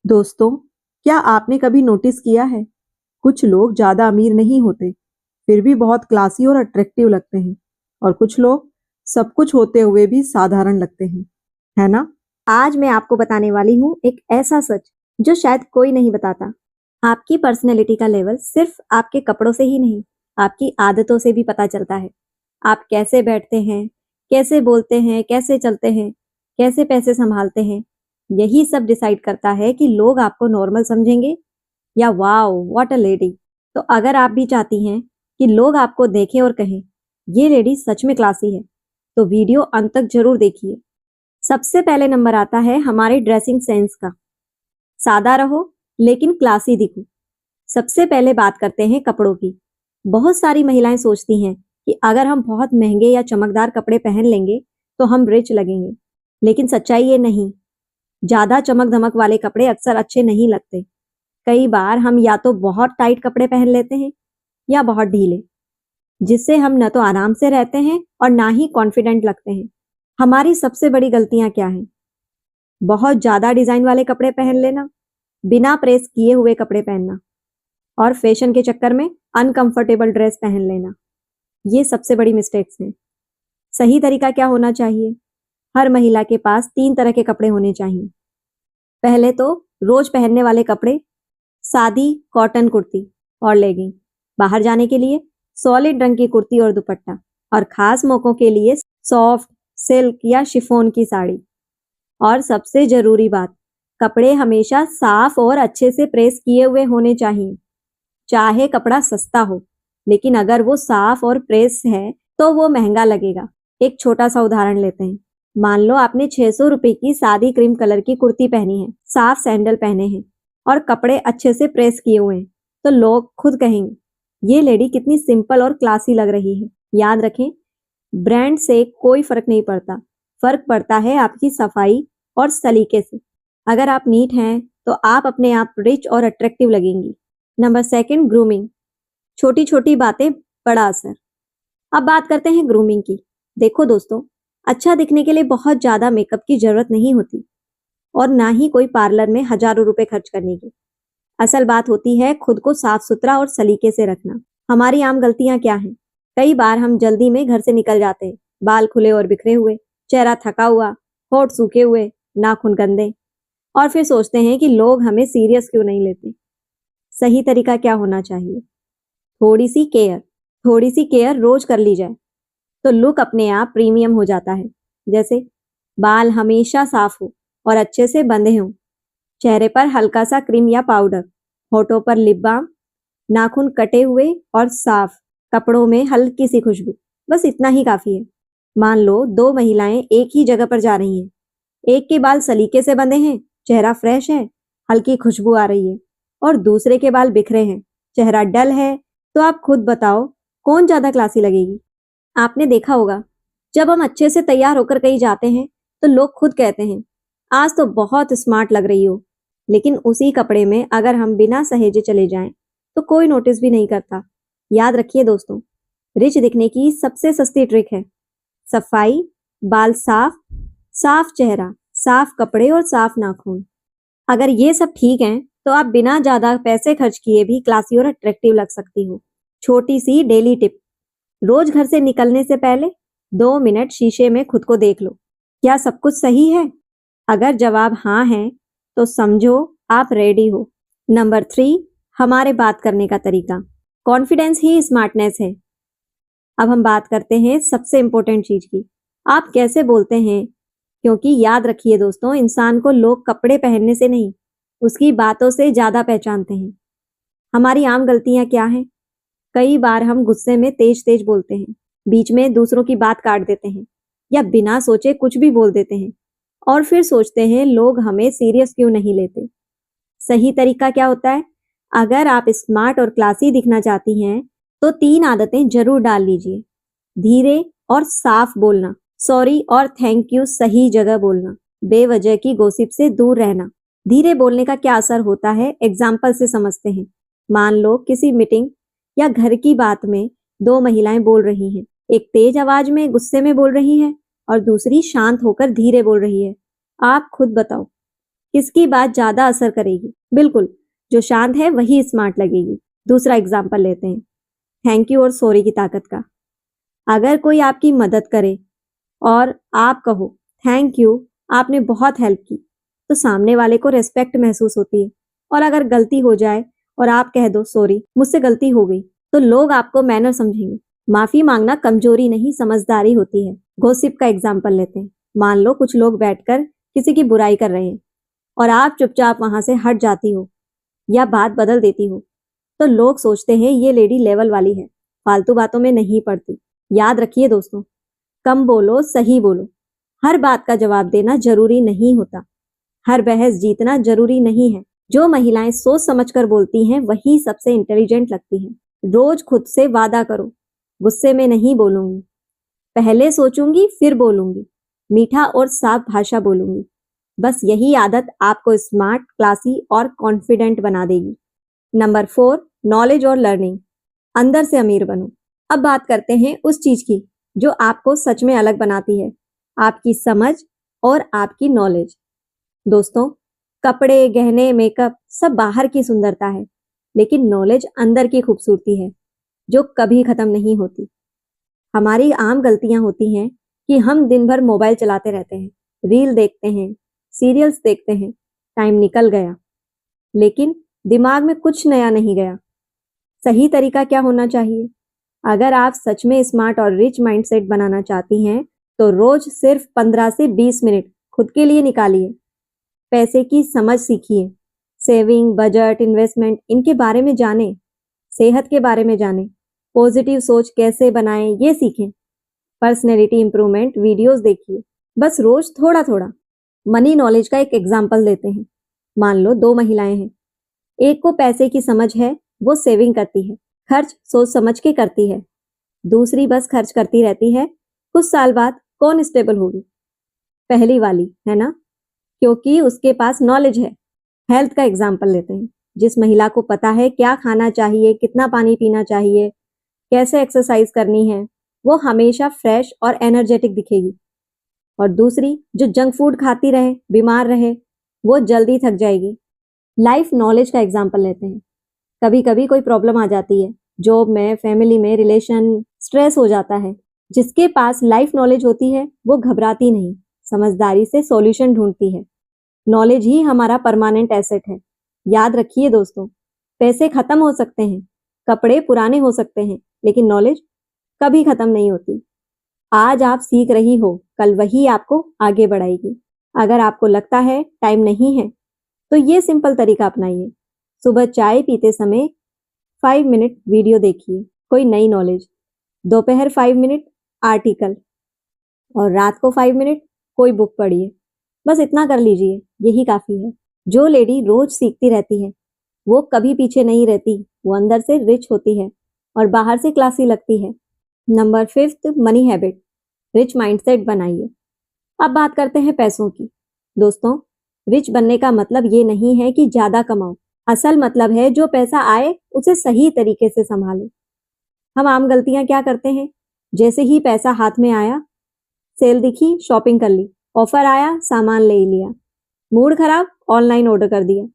दोस्तों, क्या आपने कभी नोटिस किया है, कुछ लोग ज्यादा अमीर नहीं होते, फिर भी बहुत क्लासी और अट्रैक्टिव लगते हैं, और कुछ लोग सब कुछ होते हुए भी साधारण लगते हैं, है ना? आज मैं आपको बताने वाली हूँ एक ऐसा सच जो शायद कोई नहीं बताता। आपकी पर्सनैलिटी का लेवल सिर्फ आपके कपड़ों से ही नहीं, आपकी आदतों से भी पता चलता है। आप कैसे बैठते हैं, कैसे बोलते हैं, कैसे चलते हैं, कैसे पैसे संभालते हैं, यही सब डिसाइड करता है कि लोग आपको नॉर्मल समझेंगे या वाओ व्हाट अ लेडी। तो अगर आप भी चाहती हैं कि लोग आपको देखें और कहें ये लेडी सच में क्लासी है, तो वीडियो अंत तक जरूर देखिए। सबसे पहले नंबर आता है हमारे ड्रेसिंग सेंस का। सादा रहो लेकिन क्लासी दिखो। सबसे पहले बात करते हैं कपड़ों की। बहुत सारी महिलाएं सोचती हैं कि अगर हम बहुत महंगे या चमकदार कपड़े पहन लेंगे तो हम रिच लगेंगे, लेकिन सच्चाई ये नहीं। ज्यादा चमक धमक वाले कपड़े अक्सर अच्छे नहीं लगते। कई बार हम या तो बहुत टाइट कपड़े पहन लेते हैं या बहुत ढीले, जिससे हम न तो आराम से रहते हैं और ना ही कॉन्फिडेंट लगते हैं। हमारी सबसे बड़ी गलतियां क्या हैं? बहुत ज्यादा डिजाइन वाले कपड़े पहन लेना, बिना प्रेस किए हुए कपड़े पहनना, और फैशन के चक्कर में अनकंफर्टेबल ड्रेस पहन लेना। ये सबसे बड़ी मिस्टेक्स हैं। सही तरीका क्या होना चाहिए? हर महिला के पास 3 तरह के कपड़े होने चाहिए। पहले तो रोज पहनने वाले कपड़े, सादी कॉटन कुर्ती और लेगिंग। बाहर जाने के लिए सॉलिड रंग की कुर्ती और दुपट्टा, और खास मौकों के लिए सॉफ्ट सिल्क या शिफॉन की साड़ी। और सबसे जरूरी बात, कपड़े हमेशा साफ और अच्छे से प्रेस किए हुए होने चाहिए। चाहे कपड़ा सस्ता हो, लेकिन अगर वो साफ और प्रेस है तो वो महंगा लगेगा। एक छोटा सा उदाहरण लेते हैं। मान लो आपने 600 रुपए की सादी क्रीम कलर की कुर्ती पहनी है, साफ सैंडल पहने हैं और कपड़े अच्छे से प्रेस किए हुए हैं, तो लोग खुद कहेंगे ये लेडी कितनी सिंपल और क्लासी लग रही है। याद रखें, ब्रांड से कोई फर्क नहीं पड़ता, फर्क पड़ता है आपकी सफाई और सलीके से। अगर आप नीट हैं तो आप अपने आप रिच और अट्रैक्टिव लगेंगी। Number 2, grooming. छोटी छोटी बातें, बड़ा असर। अब बात करते हैं ग्रूमिंग की। देखो दोस्तों, अच्छा दिखने के लिए बहुत ज्यादा मेकअप की जरूरत नहीं होती, और ना ही कोई पार्लर में हजारों रुपए खर्च करने की। असल बात होती है खुद को साफ सुथरा और सलीके से रखना। हमारी आम गलतियां क्या हैं? कई बार हम जल्दी में घर से निकल जाते हैं, बाल खुले और बिखरे हुए, चेहरा थका हुआ, होठ सूखे हुए, नाखून गंदे, और फिर सोचते हैं कि लोग हमें सीरियस क्यों नहीं लेते। सही तरीका क्या होना चाहिए? थोड़ी सी केयर। थोड़ी सी केयर रोज कर ली जाए तो लुक अपने आप प्रीमियम हो जाता है। जैसे बाल हमेशा साफ हो और अच्छे से बंधे हों, चेहरे पर हल्का सा क्रीम या पाउडर, होठों पर लिप बाम, नाखून कटे हुए और साफ, कपड़ों में हल्की सी खुशबू। बस इतना ही काफी है। मान लो 2 महिलाएं एक ही जगह पर जा रही हैं। एक के बाल सलीके से बंधे हैं, चेहरा फ्रेश है, हल्की खुशबू आ रही है, और दूसरे के बाल बिखरे हैं, चेहरा डल है। तो आप खुद बताओ कौन ज्यादा क्लासी लगेगी? आपने देखा होगा, जब हम अच्छे से तैयार होकर कहीं जाते हैं तो लोग खुद कहते हैं आज तो बहुत स्मार्ट लग रही हो। लेकिन उसी कपड़े में अगर हम बिना सहेजे चले जाएं तो कोई नोटिस भी नहीं करता। याद रखिए दोस्तों, रिच दिखने की सबसे सस्ती ट्रिक है सफाई, बाल साफ, साफ चेहरा, साफ कपड़े और साफ नाखून। अगर ये सब ठीक है तो आप बिना ज्यादा पैसे खर्च किए भी क्लासी और अट्रैक्टिव लग सकती हो। छोटी सी डेली टिप, रोज घर से निकलने से पहले 2 मिनट शीशे में खुद को देख लो। क्या सब कुछ सही है? अगर जवाब हाँ है तो समझो आप रेडी हो। नंबर 3, हमारे बात करने का तरीका। कॉन्फिडेंस ही स्मार्टनेस है। अब हम बात करते हैं सबसे इंपॉर्टेंट चीज की, आप कैसे बोलते हैं। क्योंकि याद रखिए दोस्तों, इंसान को लोग कपड़े पहनने से नहीं, उसकी बातों से ज्यादा पहचानते हैं। हमारी आम गलतियां क्या हैं? कई बार हम गुस्से में तेज तेज बोलते हैं, बीच में दूसरों की बात काट देते हैं, या बिना सोचे कुछ भी बोल देते हैं, और फिर सोचते हैं लोग हमें सीरियस क्यों नहीं लेते। सही तरीका क्या होता है? अगर आप स्मार्ट और क्लासी दिखना चाहती हैं तो 3 आदतें जरूर डाल लीजिए। धीरे और साफ बोलना, सॉरी और थैंक यू सही जगह बोलना, बेवजह की गॉसिप से दूर रहना। धीरे बोलने का क्या असर होता है एग्जाम्पल से समझते हैं। मान लो किसी मीटिंग या घर की बात में 2 महिलाएं बोल रही हैं, एक तेज आवाज में गुस्से में बोल रही है और दूसरी शांत होकर धीरे बोल रही है। आप खुद बताओ किसकी बात ज्यादा असर करेगी? बिल्कुल, जो शांत है वही स्मार्ट लगेगी। दूसरा एग्जाम्पल लेते हैं, थैंक यू और सॉरी की ताकत का। अगर कोई आपकी मदद करे और आप कहो थैंक यू, आपने बहुत हेल्प की, तो सामने वाले को रेस्पेक्ट महसूस होती है। और अगर गलती हो जाए और आप कह दो सॉरी मुझसे गलती हो गई, तो लोग आपको मैनर समझेंगे। माफी मांगना कमजोरी नहीं, समझदारी होती है। गॉसिप का एग्जाम्पल लेते हैं। मान लो कुछ लोग बैठकर किसी की बुराई कर रहे हैं और आप चुपचाप वहां से हट जाती हो या बात बदल देती हो, तो लोग सोचते हैं ये लेडी लेवल वाली है, फालतू बातों में नहीं पड़ती। याद रखिए दोस्तों, कम बोलो, सही बोलो। हर बात का जवाब देना जरूरी नहीं होता, हर बहस जीतना जरूरी नहीं है। जो महिलाएं सोच समझकर बोलती हैं वही सबसे इंटेलिजेंट लगती हैं। रोज खुद से वादा करो, गुस्से में नहीं बोलूंगी, पहले सोचूंगी फिर बोलूंगी, मीठा और साफ भाषा बोलूंगी। बस यही आदत आपको स्मार्ट, क्लासी और कॉन्फिडेंट बना देगी। नंबर 4, नॉलेज और लर्निंग। अंदर से अमीर बनो। अब बात करते हैं उस चीज की जो आपको सच में अलग बनाती है, आपकी समझ और आपकी नॉलेज। दोस्तों, कपड़े, गहने, मेकअप सब बाहर की सुंदरता है, लेकिन नॉलेज अंदर की खूबसूरती है जो कभी खत्म नहीं होती। हमारी आम गलतियां होती हैं कि हम दिन भर मोबाइल चलाते रहते हैं, रील देखते हैं, सीरियल्स देखते हैं, टाइम निकल गया, लेकिन दिमाग में कुछ नया नहीं गया। सही तरीका क्या होना चाहिए? अगर आप सच में स्मार्ट और रिच माइंडसेट बनाना चाहती हैं, तो रोज सिर्फ 15 से 20 मिनट खुद के लिए निकालिए। पैसे की समझ सीखिए, सेविंग, बजट, इन्वेस्टमेंट इनके बारे में जानें, सेहत के बारे में जानें, पॉजिटिव सोच कैसे बनाएं ये सीखें, पर्सनैलिटी इंप्रूवमेंट वीडियोस देखिए। बस रोज थोड़ा थोड़ा। मनी नॉलेज का एक एग्जाम्पल देते हैं। मान लो 2 महिलाएं हैं, एक को पैसे की समझ है, वो सेविंग करती है, खर्च सोच समझ के करती है। दूसरी बस खर्च करती रहती है। कुछ साल बाद कौन स्टेबल होगी? पहली वाली, है ना? क्योंकि उसके पास नॉलेज है। हेल्थ का एग्जाम्पल लेते हैं। जिस महिला को पता है क्या खाना चाहिए, कितना पानी पीना चाहिए, कैसे एक्सरसाइज करनी है, वो हमेशा फ्रेश और एनर्जेटिक दिखेगी। और दूसरी जो जंक फूड खाती रहे, बीमार रहे, वो जल्दी थक जाएगी। लाइफ नॉलेज का एग्जाम्पल लेते हैं। कभी कभी कोई प्रॉब्लम आ जाती है, जॉब में, फैमिली में, रिलेशन, स्ट्रेस हो जाता है। जिसके पास लाइफ नॉलेज होती है वो घबराती नहीं, समझदारी से सॉल्यूशन ढूंढती है। नॉलेज ही हमारा परमानेंट एसेट है। याद रखिए दोस्तों, पैसे खत्म हो सकते हैं, कपड़े पुराने हो सकते हैं, लेकिन नॉलेज कभी खत्म नहीं होती। आज आप सीख रही हो, कल वही आपको आगे बढ़ाएगी। अगर आपको लगता है टाइम नहीं है, तो ये सिंपल तरीका अपनाइए। सुबह चाय पीते समय 5 मिनट वीडियो देखिए, कोई नई नॉलेज। दोपहर 5 मिनट आर्टिकल, और रात को 5 मिनट कोई बुक पढ़िए। बस इतना कर लीजिए, यही काफी है। जो लेडी रोज सीखती रहती है वो कभी पीछे नहीं रहती, वो अंदर से रिच होती है और बाहर से क्लासी लगती है। Number 5, money habit. Rich mindset बनाइए। अब बात करते हैं पैसों की। दोस्तों, रिच बनने का मतलब ये नहीं है कि ज्यादा कमाओ। असल मतलब है जो पैसा आए उसे सही तरीके से संभालो। हम आम गलतियां क्या करते हैं? जैसे ही पैसा हाथ में आया, सेल दिखी, शॉपिंग कर ली, ऑफर आया, सामान ले लिया, मूड खराब, ऑनलाइन ऑर्डर कर दिया,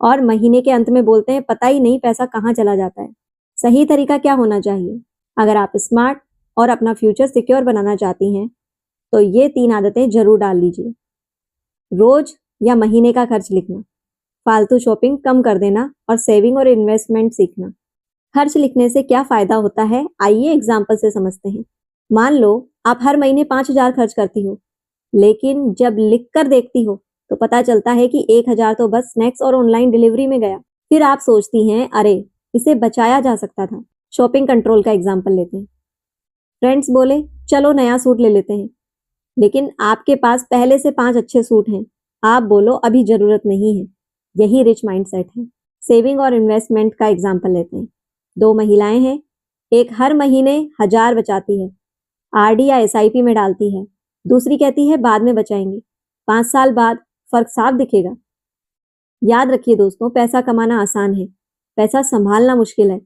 और महीने के अंत में बोलते हैं पता ही नहीं पैसा कहाँ चला जाता है। सही तरीका क्या होना चाहिए? अगर आप स्मार्ट और अपना फ्यूचर सिक्योर बनाना चाहती हैं, तो ये 3 आदतें जरूर डाल लीजिए। रोज या महीने का खर्च लिखना, फालतू शॉपिंग कम कर देना और सेविंग और इन्वेस्टमेंट सीखना। खर्च लिखने से क्या फायदा होता है, आइए एग्जाम्पल से समझते हैं। मान लो आप हर महीने 5,000 खर्च करती हो, लेकिन जब लिख कर देखती हो तो पता चलता है कि 1,000 तो बस स्नैक्स और ऑनलाइन डिलीवरी में गया। फिर आप सोचती हैं अरे इसे बचाया जा सकता था। शॉपिंग कंट्रोल का एग्जाम्पल लेते हैं। फ्रेंड्स बोले चलो नया सूट ले लेते हैं, लेकिन आपके पास पहले से 5 अच्छे सूट हैं। आप बोलो अभी जरूरत नहीं है। यही रिच माइंडसेट है। सेविंग और इन्वेस्टमेंट का एग्जाम्पल लेते हैं। 2 महिलाएं हैं, एक हर महीने 1,000 बचाती है, आरडी या एसआईपी में डालती है, दूसरी कहती है बाद में बचाएंगे, 5 साल बाद फर्क साफ दिखेगा। याद रखिए दोस्तों, पैसा कमाना आसान है, पैसा संभालना मुश्किल है।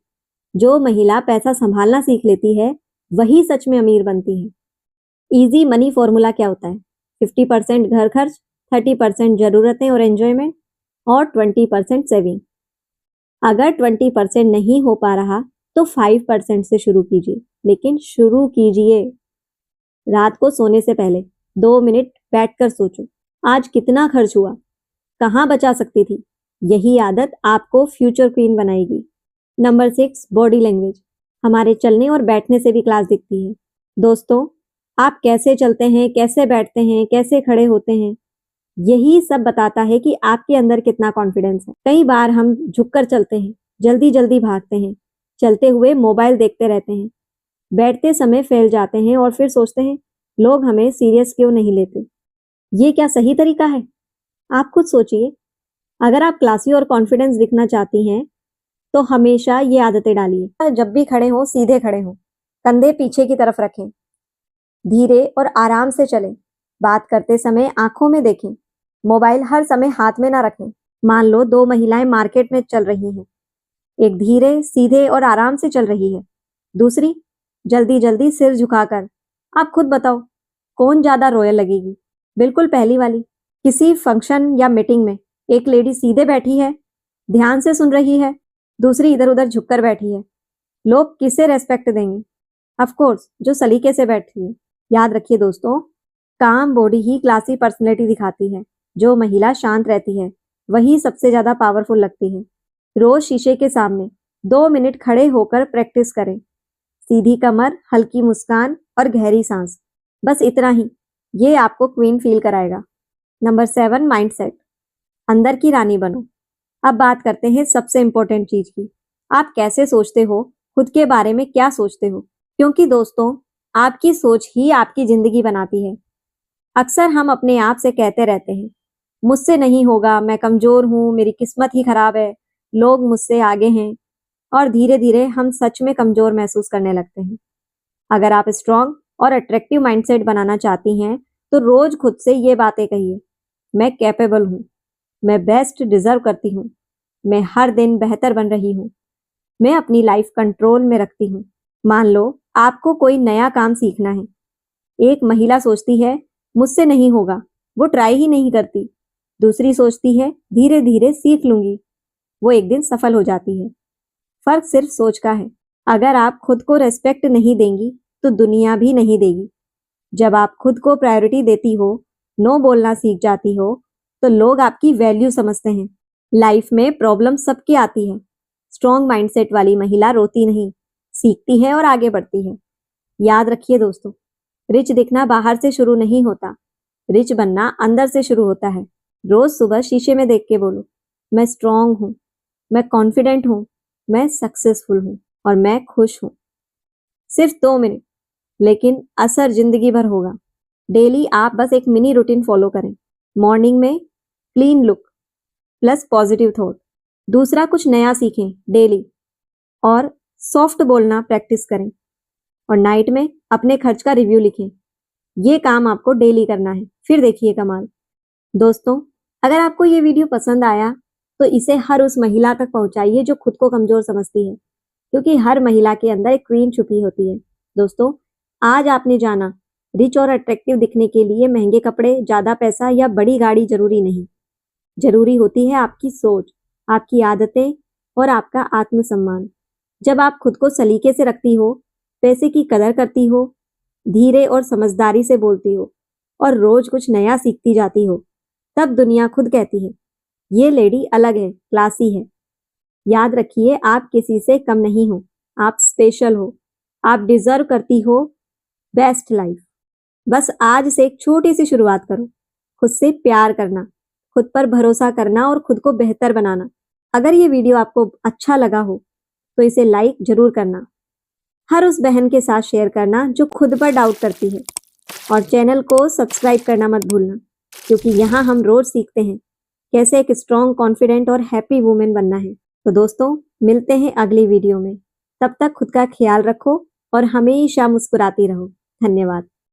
जो महिला पैसा संभालना सीख लेती है वही सच में अमीर बनती है। इजी मनी फॉर्मूला क्या होता है? 50% घर खर्च, 30% ज़रूरतें और एंजॉयमेंट और 20% सेविंग। अगर 20% नहीं हो पा रहा तो 5% से शुरू कीजिए, लेकिन शुरू कीजिए। रात को सोने से पहले 2 मिनट बैठकर सोचो, आज कितना खर्च हुआ, कहाँ बचा सकती थी। यही आदत आपको फ्यूचर क्वीन बनाएगी। Number 6, body language. हमारे चलने और बैठने से भी क्लास दिखती है। दोस्तों, आप कैसे चलते हैं, कैसे बैठते हैं, कैसे खड़े होते हैं, यही सब बताता है कि आपके अंदर कितना कॉन्फिडेंस है। कई बार हम झुककर चलते हैं, जल्दी जल्दी भागते हैं, चलते हुए मोबाइल देखते रहते हैं, बैठते समय फैल जाते हैं और फिर सोचते हैं लोग हमें सीरियस क्यों नहीं लेते। ये क्या सही तरीका है? आप खुद सोचिए। अगर आप क्लासी और कॉन्फिडेंस दिखना चाहती हैं तो हमेशा ये आदतें डालिए। जब भी खड़े हों सीधे खड़े हों, कंधे पीछे की तरफ रखें, धीरे और आराम से चलें, बात करते समय आंखों में देखें, मोबाइल हर समय हाथ में ना रखें। मान लो 2 महिलाएं मार्केट में चल रही हैं, एक धीरे सीधे और आराम से चल रही है, दूसरी जल्दी जल्दी सिर झुकाकर। आप खुद बताओ कौन ज्यादा रॉयल लगेगी? बिल्कुल पहली वाली। किसी फंक्शन या मीटिंग में एक लेडी सीधे बैठी है, ध्यान से सुन रही है, दूसरी इधर उधर झुककर बैठी है। लोग किसे रेस्पेक्ट देंगे? ऑफ कोर्स जो सलीके से बैठी है। याद रखिए दोस्तों, काम बॉडी ही क्लासी पर्सनैलिटी दिखाती है। जो महिला शांत रहती है वही सबसे ज्यादा पावरफुल लगती है। रोज शीशे के सामने 2 मिनट खड़े होकर प्रैक्टिस करें। सीधी कमर, हल्की मुस्कान और गहरी सांस, बस इतना ही, ये आपको क्वीन फील कराएगा। Number 7, mindset. अंदर की रानी बनो। अब बात करते हैं सबसे इंपॉर्टेंट चीज की। आप कैसे सोचते हो, खुद के बारे में क्या सोचते हो? क्योंकि दोस्तों, आपकी सोच ही आपकी जिंदगी बनाती है। अक्सर हम अपने आप से कहते रहते हैं, मुझसे नहीं होगा, मैं कमजोर हूँ, मेरी किस्मत ही खराब है, लोग मुझसे आगे हैं, और धीरे धीरे हम सच में कमजोर महसूस करने लगते हैं। अगर आप स्ट्रांग और अट्रैक्टिव माइंडसेट बनाना चाहती हैं तो रोज खुद से ये बातें कहिए, मैं कैपेबल हूँ, मैं बेस्ट डिजर्व करती हूँ, मैं हर दिन बेहतर बन रही हूँ, मैं अपनी लाइफ कंट्रोल में रखती हूँ। मान लो आपको कोई नया काम सीखना है। एक महिला सोचती है मुझसे नहीं होगा, वो ट्राई ही नहीं करती। दूसरी सोचती है धीरे धीरे सीख लूंगी, वो एक दिन सफल हो जाती है। फर्क सिर्फ सोच का है। अगर आप खुद को रेस्पेक्ट नहीं देंगी तो दुनिया भी नहीं देगी। जब आप खुद को प्रायोरिटी देती हो, नो बोलना सीख जाती हो, तो लोग आपकी वैल्यू समझते हैं। लाइफ में प्रॉब्लम सबकी आती है। स्ट्रॉन्ग माइंडसेट वाली महिला रोती नहीं, सीखती है और आगे बढ़ती है। याद रखिए दोस्तों, रिच दिखना बाहर से शुरू नहीं होता, रिच बनना अंदर से शुरू होता है। रोज सुबह शीशे में देख के बोलो, मैं स्ट्रॉन्ग हूँ, मैं कॉन्फिडेंट हूँ, मैं सक्सेसफुल हूँ और मैं खुश हूँ। सिर्फ 2 मिनट, लेकिन असर जिंदगी भर होगा। डेली आप बस एक मिनी रूटीन फॉलो करें। मॉर्निंग में clean look plus positive thought. दूसरा कुछ नया सीखें डेली, और सॉफ्ट बोलना प्रैक्टिस करें। और नाइट में अपने खर्च का रिव्यू लिखें। ये काम आपको डेली करना है, फिर देखिए कमाल। दोस्तों, अगर आपको ये वीडियो पसंद आया तो इसे हर उस महिला तक पहुंचाइए जो खुद को कमजोर समझती है, क्योंकि हर महिला के अंदर एक क्वीन छुपी होती है। दोस्तों, आज आपने जाना, रिच और अट्रैक्टिव दिखने के लिए महंगे कपड़े, ज्यादा पैसा या बड़ी गाड़ी जरूरी नहीं। जरूरी होती है आपकी सोच, आपकी आदतें और आपका आत्मसम्मान। जब आप खुद को सलीके से रखती हो, पैसे की कदर करती हो, धीरे और समझदारी से बोलती हो और रोज कुछ नया सीखती जाती हो, तब दुनिया खुद कहती है ये लेडी अलग है, क्लासी है। याद रखिए, आप किसी से कम नहीं हो, आप स्पेशल हो, आप डिजर्व करती हो बेस्ट लाइफ। बस आज से एक छोटी सी शुरुआत करो, खुद से प्यार करना, खुद पर भरोसा करना और खुद को बेहतर बनाना। अगर ये वीडियो आपको अच्छा लगा हो तो इसे लाइक जरूर करना, हर उस बहन के साथ शेयर करना जो खुद पर डाउट करती है, और चैनल को सब्सक्राइब करना मत भूलना, क्योंकि यहाँ हम रोज सीखते हैं कैसे एक स्ट्रॉन्ग, कॉन्फिडेंट और हैप्पी वुमेन बनना है। तो दोस्तों, मिलते हैं अगली वीडियो में। तब तक खुद का ख्याल रखो और हमेशा मुस्कुराती रहो। धन्यवाद।